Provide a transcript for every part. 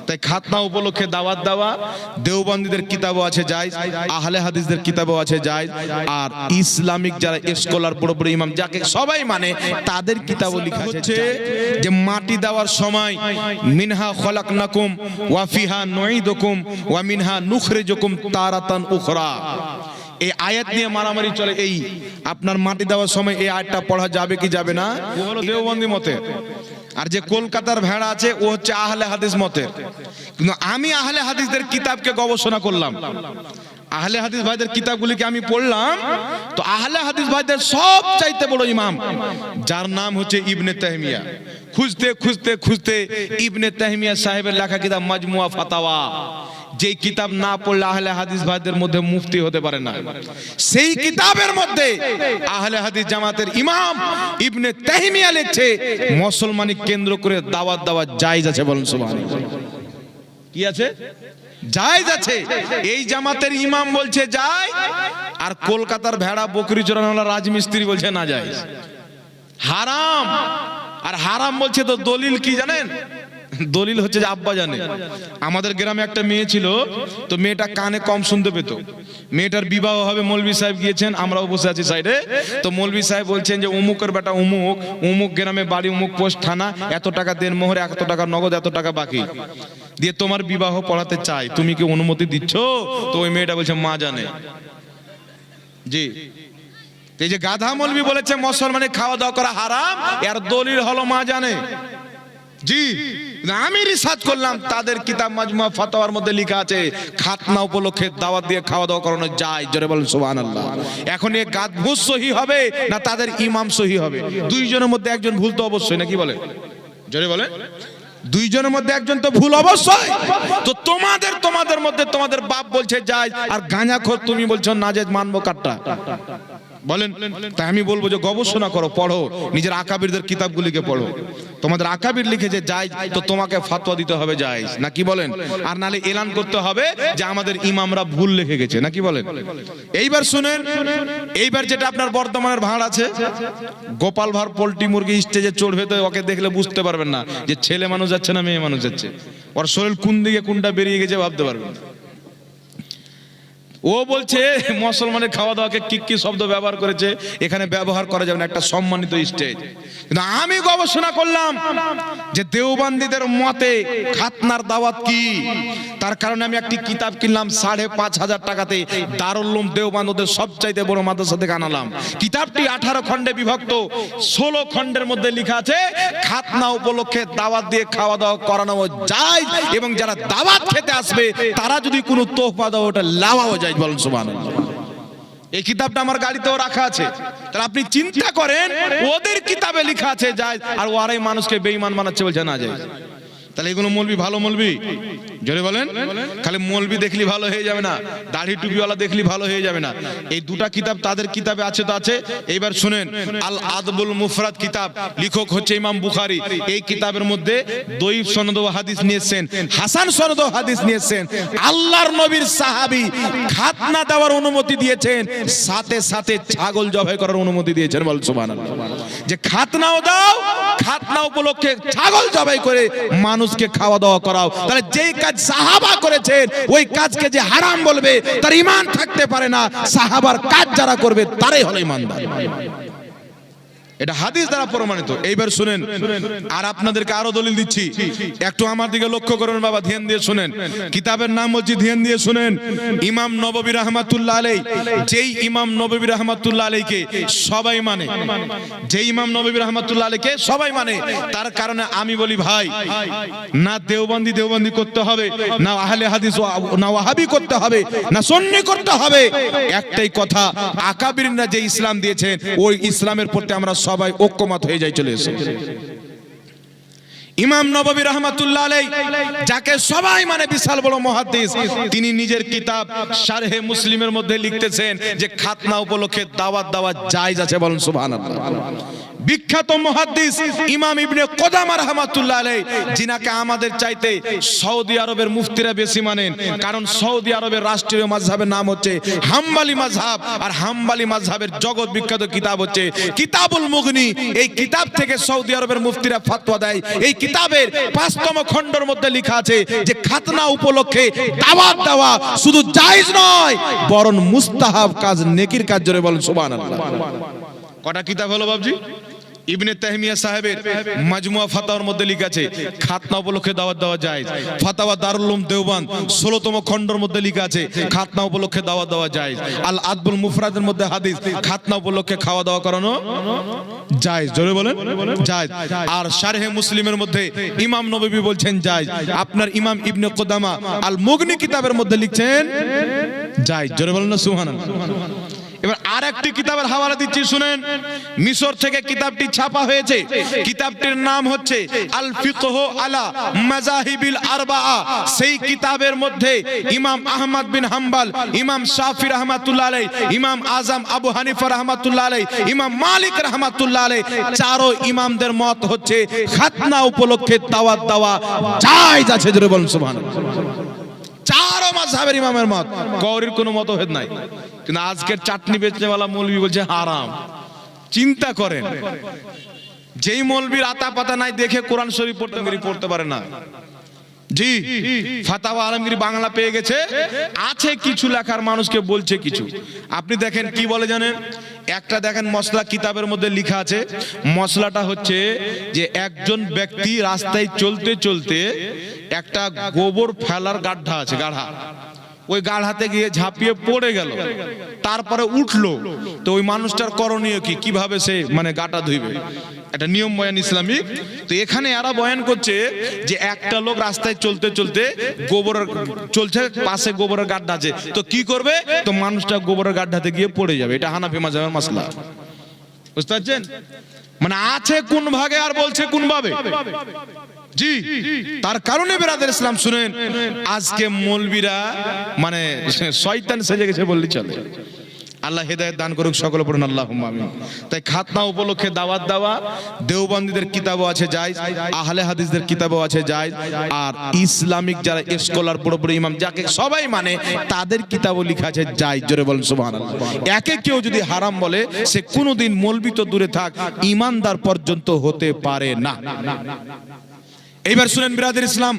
তাই খাতনা উপলক্ষে দাওয়াত দেওয়া দেওবন্দীদের কিতাবও আছে জায়েজ, আহলে হাদিসদের কিতাবও আছে জায়েজ, আর ইসলামিক যারা স্কলার বড় বড় ইমাম যাকে সবাই মানে তাদের কিতাবও লেখা আছে যে মাটি দেওয়ার সময় মিনহা খলাকনাকুম ওয়া ফিহা নুঈদুকুম ওয়া মিনহা নুখরিজুকুম তারাতান উখরা। এই আয়াত নিয়ে মারামারি চলে। এই আপনার মাটি দেওয়ার সময় এই আয়াতটা পড়া যাবে কি যাবে না, ও হলো দেওবন্দি মতে। আর যে কলকাতার ভেড়া আছে ও হচ্ছে আহলে হাদিস মতে। কিন্তু আমি আহলে হাদিসদের কিতাবকে গবেষণা করলাম, আহলে হাদিস ভাইদের কিতাবগুলিকে আমি পড়লাম, তো আহলে হাদিস ভাইদের সব চাইতে বড় ইমাম যার নাম হচ্ছে ইবনে তাইমিয়া, খুঁজতে খুঁজতে খুঁজতে ইবনে তাইমিয়া সাহেবের লেখা কিতাব মাজমুয়া ফাতাওয়া, যেই কিতাব না পড়লে আহলে হাদিস ভাইদের মধ্যে মুফতি হতে পারে না, সেই কিতাবের মধ্যে আহলে হাদিস জামাতের ইমাম ইবনে তাইমিয়া লিখছে মুসলমানি কেন্দ্র করে দাওয়াত দেওয়া জায়েজ আছে। বলুন সুবহানাল্লাহ। কি আছে? জায়েজ আছে। এই জামাতের ইমাম বলছে যায়, আর কলকাতার ভেড়া বকরি চোরানোলা রাজমিস্ত্রি বলছে না জায়েজ, হারাম। আর হারাম বলছে তো দলিল কি জানেন? দলিল হচ্ছে যে আব্বা জানে। আমাদের গ্রামে একটা মেয়ে ছিল, তো মেয়েটা কানে কম শুনতে পেত, মেয়েটার বিবাহ হবে, মৌলভী সাহেব গিয়েছেন, আমরাও বসে আছি সাইডে, তো মৌলভী সাহেব বলছেন যে অমুকের বেটা অমুক, অমুক গ্রামে বাড়ি, অমুক পোস্ট থানা, এত টাকা দেন মোহরে, এত টাকা নগদ, এত টাকা বাকি দিয়ে তোমার বিবাহ পড়াতে চাই, তুমি কি অনুমতি দিচ্ছ? তো ওই মেয়েটা বলছে মা জানে। জি, এই যে গাধা মৌলভী বলেছে মুসলমানের খাওয়া দাওয়া করা হারাম, এর দলিল হলো মা জানে। জি, আমি রিসার্চ করলাম, তাদের কিতাব মাজমুয়া ফাতাওয়ার মধ্যে লেখা আছে খাতনা উপলক্ষে দাওয়াত দিয়ে খাওয়া দাওয়া করানো যায়। জোরে বলেন সুবহানাল্লাহ। এখন এই গাদভুজ সহি হবে না তাদের ইমাম সহি হবে? দুইজনের মধ্যে একজন ভুল তো অবশ্যই, নাকি বলে? জোরে বলেন। দুইজনের মধ্যে একজন তো ভুল অবশ্যই। তো তোমাদের মধ্যে তোমাদের বাপ বলছে যায়, আর গাঁজাখোর তুমি বলছো না জায়েজ, মানবো কাটটা? বলেন। তাই আমি বলবো যে গবেষণা করো, পড়ো, নিজের আকাবিরদের কিতাবগুলিকে পড়ো। তোমাদের আকাবির লিখেছে জায়েজ, তো তোমাকে ফতোয়া দিতে হবে জায়েজ, নাকি বলেন? আর নালে এলান করতে হবে যে আমাদের ইমামরা ভুল লিখে গেছে, নাকি বলেন? এইবার শুনেন, এইবার যেটা আপনার বর্তমানের ভাড় আছে, গোপাল ভাঁড় পোল্ট্রি মুরগি স্টেজে চড়বে, তো ওকে দেখলে বুঝতে পারবেন না যে ছেলে মানুষ যাচ্ছে না মেয়ে মানুষ যাচ্ছে, ওর শরীর কোন দিকে কোনটা বেরিয়ে গেছে ভাবতে পারবেন না। ও বলছে মুসলমানের খাওয়া দাওয়াকে কি কি শব্দ ব্যবহার করেছে, এখানে ব্যবহার করা যাবে না, একটা সম্মানিত স্টেজ। কিন্তু আমি গবেষণা করলাম যে দেওবন্দীদের মতে খাতনার দাওয়াত কি, তার কারণে আমি একটি কিতাব কিনলাম 5,500 টাকাতে, দারুল উলুম দেওবন্দ ওদের সবচাইতে বড় মাদ্রাসা থেকে আনালাম। কিতাবটি 18 খণ্ডে বিভক্ত, 16 খণ্ডের মধ্যে লেখা আছে খাতনা উপলক্ষে দাওয়াত দিয়ে খাওয়া দাওয়া করানো যায়, এবং যারা দাওয়াত খেতে আসবে তারা যদি কোনো তোহফা দাও ওটা লাওয়াও যায়। বলুন সুবহানাল্লাহ। এই কিতাবটা আমার গাড়িতেও রাখা আছে। তাহলে আপনি চিন্তা করেন, ওদের কিতাবে লেখা আছে যায়, আর ওরাই মানুষকে বেঈমান বানাচ্ছে বলছে না যায়। তাহলে এগুলো মৌলবি ভালো মৌলবি? জোরে বলেন। খালি মৌলবি দেখলি ভালো হয়ে যাবে না, দাড়ি টুপিওয়ালা দেখলি ভালো হয়ে যাবে না। এই দুটা কিতাব তাদের কিতাবে আছে তো আছে। এইবার শুনেন, আল আদবুল মুফরাদ কিতাব, লেখক হচ্ছে ইমাম বুখারী। এই কিতাবের মধ্যে দঈফ সনদ ও হাদিস নিয়েছেন, হাসান সনদ ও হাদিস নিয়েছেন। আল্লাহর নবীর সাহাবী খাতনা দেওয়ার অনুমতি দিয়েছেন, সাথে সাথে ছাগল জবাই করার অনুমতি দিয়েছেন। বল সুবহানাল্লাহ। যে খাতনাও দাও, খাতনা উপলক্ষে ছাগল জবাই করে মানুষকে খাওয়া দাওয়া করাও। তাহলে যেই কাজ সাহাবা করেছেন ওই কাজকে যে হারাম বলবে তার ঈমান থাকতে পারে না। সাহাবার কাজ যারা করবে তারাই হলো ঈমানদার। এটা হাদিস দ্বারা প্রমাণিত। এইবার শুনেন, আর আপনাদেরকে আরো দলিল দিচ্ছি, একটু আমার দিকে লক্ষ্য করুন বাবা, ধ্যান দিয়ে শুনেন। কিতাবের নাম বলছি, ধ্যান দিয়ে শুনেন। ইমাম নববী রাহমাতুল্লাহ আলাইহি, যেই ইমাম নববী রাহমাতুল্লাহ আলাইহিকে সবাই মানে, যেই ইমাম নববী রাহমাতুল্লাহ আলাইহিকে সবাই মানে, তার কারণে আমি বলি ভাই, না দেওবন্দি করতে হবে, না আহলে হাদিস না ওয়াহাবি করতে হবে, না সুন্নি করতে হবে। একটাই কথা, আকাবিররা যে ইসলাম দিয়েছেন ওই ইসলামের প্রতি আমরা সবাই ঐক্যমত হয়ে যাই, চলে এসে। ইমাম নববী রাহমাতুল্লাহ আলাইহি, যাকে সবাই মানে বিশাল বড় মুহাদ্দিস, তিনি নিজের কিতাব শারহে মুসলিমের মধ্যে লিখতেছেন যে খাতনা উপলক্ষে দাওয়াত দেওয়া জায়েজ আছে। বলুন সুবহানাল্লাহ। বিখ্যাত মুহাদ্দিস ইমাম ইবনে কুদামা রাহমাতুল্লাহ আলাইহি, যিনাকে আমাদের চাইতে সৌদি আরবের মুফতিরা বেশি মানেন, কারণ সৌদি আরবের রাষ্ট্রীয় মাযহাবের নাম হচ্ছে হাম্বলি মাযহাব, আর হাম্বলি মাযহাবের জগৎ বিখ্যাত কিতাব হচ্ছে কিতাবুল মুগনি। এই কিতাব থেকে সৌদি আরবের মুফতিরা ফতোয়া দেয়। এই কিতাবের 5তম খণ্ডের মধ্যে লেখা আছে যে খাতনা উপলক্ষে দাওয়াত দেওয়া শুধু জায়েজ নয়, বরং মুস্তাহাব কাজ, নেকির কাজ। জোরে বলেন সুবহানাল্লাহ। কটা কিতাব হলো বাবজি? ইবনে তাইমিয়া সাহেবের মাজমুয়া ফাতাওয়ার মধ্যে লেখা আছে খাতনা উপলক্ষে দাওয়াত দেওয়া যায়। ফাতাওয়া দারুল উলুম দেওবান্দ 16তম খণ্ডের মধ্যে লেখা আছে খাতনা উপলক্ষে দাওয়াত দেওয়া যায়। আল আদবুল মুফরাদের মধ্যে হাদিস খাতনা উপলক্ষে খাওয়া দাওয়া করানো জায়েজ। জোরে বলেন জায়েজ। আর শারহে মুসলিমের মধ্যে ইমাম নববী বলছেন জায়েজ। আপনার ইমাম ইবনে কুদামা আল মুগনি কিতাবের মধ্যে লিখছেন জায়েজ। জোরে বলেন না সুবহানাল্লাহ। এবার আরেকটি কিতাবের হাওয়ালা দিচ্ছি, শুনেন। মিশর থেকে কিতাবটি ছাপা হয়েছে। কিতাবটির নাম হচ্ছে আল ফিকহ আলা মাযাহিবিল আরবাআ। সেই কিতাবের মধ্যে ইমাম আহমদ বিন হাম্বল, ইমাম শাফি রাহমাতুল্লাহ আলাইহি, ইমাম আজম আবু হানিফা রাহমাতুল্লাহ আলাইহি, ইমাম মালিক রাহমাতুল্লাহ আলাইহি, চারো ইমামদের মত হচ্ছে খাতনা উপলক্ষে দাওয়াত দেওয়া জায়েজ আছে। জোরে বলুন সুবহানাল্লাহ। চারো মাযহাবের ইমামের মত, কওরির কোনো মতভেদ নাই। কিন্তু আজকের চাটনি বেচনেওয়ালা মৌলবি বলছে হারাম। চিন্তা করেন, যেই মৌলবীর আতা পাতা নাই দেখে কোরআন শরীফ পড়তে পারে না। জি, ফাতাওয়া আলমগীর বাংলা পেয়ে গেছে, আছে কিছু লেখার, মানুষকে বলছে কিছু। আপনি দেখেন কি বলে জানেন? একটা দেখেন মসলা কিতাবের মধ্যে লেখা আছে। মসলাটা হচ্ছে যে একজন ব্যক্তি রাস্তায় চলতে চলতে একটা গোবর ফেলার গাঢ়া আছে, গাঢ়া, ওই গাঢ়াতে গিয়ে ঝাঁপিয়ে পড়ে গেল, তারপরে উঠলো। তো ওই মানুষটার করণীয় কি, কিভাবে সে মানে গাটা ধুইবে? একটা নিয়ম বয়ান ইসলামিক। তো এখানে এরা বয়ান করছে যে একটা লোক রাস্তায় চলতে চলতে গোবরের চলছে, পাশে গোবরের গাড্ডা আছে, তো কি করবে? তো মানুষটা গোবরের গাড্ডাতে গিয়ে পড়ে যাবে। এটা হানাফি মাযহাবের মাসলা। বুঝতে পারছেন? মানে আছে কোন ভাগে আর বলছে কোন ভাবে। জি, তার কারণে বেরাদের ইসলাম শুনেন, আজকে মৌলবীরা মানে শয়তান সেজে গেছে বললি চলে। আল্লাহ হেদায়েত দান করুক, সকলে পড়ুন আল্লাহুম্মা আমিন। তাই খাতনা উপলক্ষে দাওয়াত দেওয়া দেওবন্দীদের কিতাবও আছে জায়েজ, আহলে হাদিসদের কিতাবও আছে জায়েজ, আর ইসলামিক যারা স্কলার পুরোপুরি ইমাম যাকে সবাই মানে তাদের কিতাবও লেখা আছে জায়েজ। জোরে বলেন সুবহানাল্লাহ। একে কেউ যদি হারাম বলে সে কোনোদিন মৌলবি তো দূরে থাক, ইমানদার পর্যন্ত হতে পারে না। এইবার শুনেন বিরাদের ইসলাম,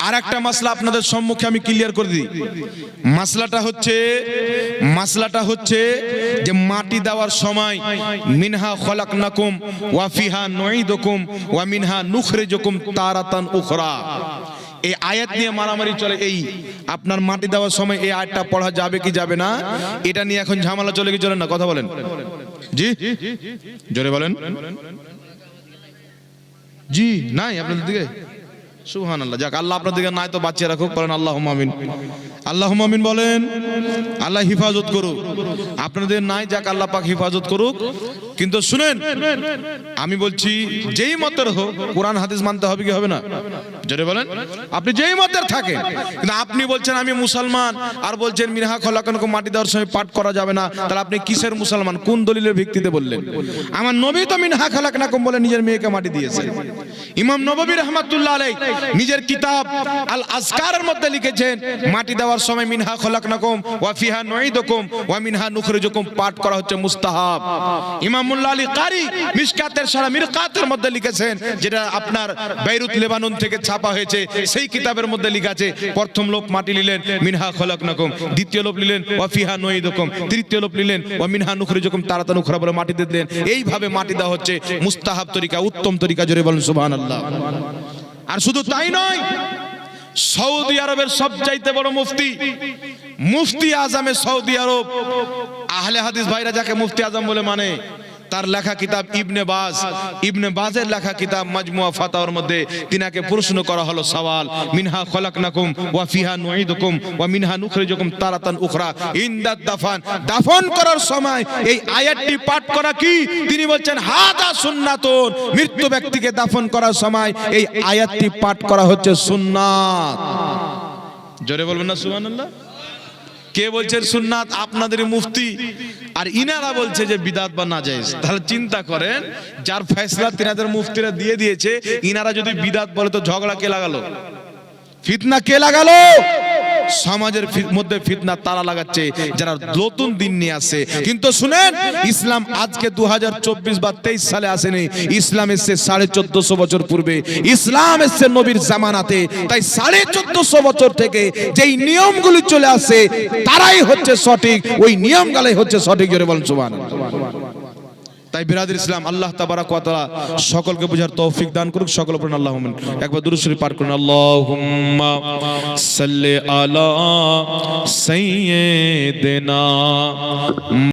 আর একটা মাসলা আপনাদের সম্মুখে আমি ক্লিয়ার করে দিই। মাসলাটা হচ্ছে যে মাটি দেওয়ার সময় মিনহা খলাকনাকুম ওয়া ফিহা নুঈদুকুম ওয়া মিনহা নুখরিজুকুম তারাতান উখরা। এই আয়াত নিয়ে মারামারি চলে। এই আপনার মাটি দেওয়ার সময় এই আয়াতটা পড়া যাবে কি যাবে না, এটা নিয়ে এখন ঝামেলা চলে কি চলে না? কথা বলেন। জি, জোরে বলেন। জি, নাই আপনাদের দিকে? সুবহানাল্লাহ। যাক, আল্লাহ আপনাদের দিকে নাই তো বাঁচিয়ে রাখুক। বলেন আল্লাহুম্মা আমিন। আল্লাহুম্মা আমিন বলেন। আল্লাহ হিফাজত করুক। আপনাদের নাই, যাক আল্লাহ পাক হিফাজত করুক। কিন্তু শুনেন, আমি বলছি যেই মতের হোক কোরআন হাদিস মানতে হবে কি হবে না? জোরে বলেন। আপনি যেই মতের থাকেন, কিন্তু আপনি বলছেন আমি মুসলমান আর বলছেন মিনহা খলাকনাকুম মাটি দেওয়ার সময় পাঠ করা যাবে না, তাহলে আপনি কিসের মুসলমান? কোন দলিলের ভিত্তিতে বললেন? আমার নবী তো মিনহা খলাকনাকুম বলে নিজের মেয়েকে মাটি দিয়েছে। ইমাম নববী রাহমাতুল্লাহ আলাইহি নিজের কিতাব আল আজকারের মধ্যে লিখেছেন মাটি দেওয়ার সময় মিনহা খলাকনাকুম ওয়া ফিহা নুঈদুকুম ওয়া মিনহা নুখরিজুকুম পাঠ করা হচ্ছে মুস্তাহাব। ইমাম মুল্লা আলী কারি মিশকাতের সারা মিরকাতের মধ্যে লিখেছেন, যেটা আপনার বেইরুত লেবানন থেকে ছাপা হয়েছে। সেই কিতাবের মধ্যে লেখা আছে প্রথম লোক মাটি নিলেন মিনহা খলাকনাকুম, দ্বিতীয় লোক নিলেন ওয়া ফিহা নুঈদুকুম, তৃতীয় লোক নিলেন ওয়া মিনহা নুখরিজুকুম তারাতান উখরা বলে মাটি দিলেন। এইভাবে মাটি দেওয়া হচ্ছে মুস্তাহাব তরিকা, উত্তম তরিকা। জোরে বলেন সুবহানাল্লাহ। আর শুধু তাই নয়, সৌদি আরবের সবচাইতে বড় মুফতি আজমে সৌদি আরব, আহলে হাদিস ভাইরা যাকে মুফতি আজম বলে মানে, তার লেখা কিতাব ইবনে বাজের লেখা কিতাব মাজমুয়া ফাতাওয়ার মধ্যে তিনাকে প্রশ্ন করা হলো সওয়াল, মিনহা খলাকনাকুম ওয়া ফিহা নুঈদুকুম ওয়া মিনহা নুখরিজুকুম তারাতান উখরা ইনদাদ দাফন করার সময় এই আয়াতটি পাঠ করা কি? তিনি বলছেন হাদা সুন্নাতুন, মৃত্যু ব্যক্তিকে দাফন করার সময় এই আয়াতটি পাঠ করা হচ্ছে সুন্নাত। জোরে বলবেন না সুবহানাল্লাহ। কে বলছেন সুন্নাত? আপনাদের মুফতি। আর ইনারা বলছে যে বিদাত বা নাজায়েজ। তাহলে চিন্তা করেন, যার ফয়সালা তিনাদের মুফতিরা দিয়ে দিয়েছে, ইনারা যদি বিদাত বলে তো ঝগড়া কে লাগালো? ফিতনা কে লাগালো? সমাজের মধ্যে ফিতনা তারা লাগাচ্ছে যারা নতুন দিন নিয়ে আসে। কিন্তু শুনেন, ইসলাম আজকে 2024 বা 23 সালে আসেনি। ইসলাম এসেছে 1450 বছর পূর্বে। ইসলাম এসেছে নবীর জামানাতে। তাই 1450 বছর থেকে যেই নিয়মগুলি চলে আসে তারাই হচ্ছে সঠিক, ওই নিয়মগুলাই হচ্ছে সঠিক। জোরে বলেন সুবহানাল্লাহ। তাই বিরাদর ইসলাম, আল্লাহ তাবারাক ওয়া তাআলা সকলকে বুঝার তৌফিক দান করুক। সকল পড়ুন আল্লাহুম্মা। একবার দুরূদ শরীফ পাঠ করুন। আল্লাহুম্মা সাল্লি আলা সাইয়্যিদিনা